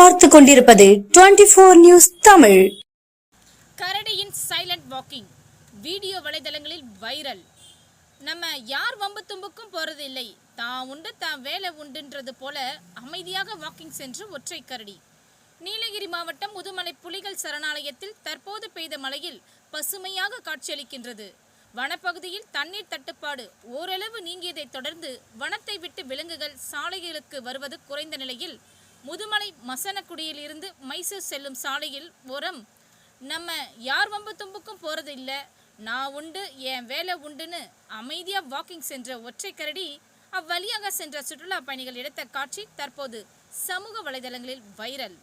பார்த்து கொண்டிருப்பது 24 நியூஸ் தமிழ். கரடியின் சைலண்ட் வாக்கிங் வீடியோ வலைதளங்களில் வைரல். நம்ம யார் வம்பு தும்புக்கும் போறது இல்லை, தான் உண்டு தான் வேலை உண்டுன்றது போல அமைதியாக வாக்கிங் சென்று ஒற்றை கரடி. நீலகிரி மாவட்டம் முதுமலை புலிகள் சரணாலயத்தில் தற்போது பெய்த மழையில் பசுமையாக காட்சியளிக்கின்றது. வனப்பகுதியில் தண்ணீர் தட்டுப்பாடு ஓரளவு நீங்கியதை தொடர்ந்து வனத்தை விட்டு விலங்குகள் சாலைகளுக்கு வருவது குறைந்த நிலையில் முதுமலை மசனக்குடியில் இருந்து மைசூர் செல்லும் சாலையில் ஓரம் நம்ம யார் வம்பு தும்புக்கும் போறது இல்லை, நான் உண்டு என் வேலை உண்டுன்னு அமைதியாக வாக்கிங் சென்ற ஒற்றை கரடி அவ்வழியாக சென்ற சுற்றுலா பயணிகள் எடுத்த காட்சி தற்போது சமூக வலைதளங்களில் வைரல்.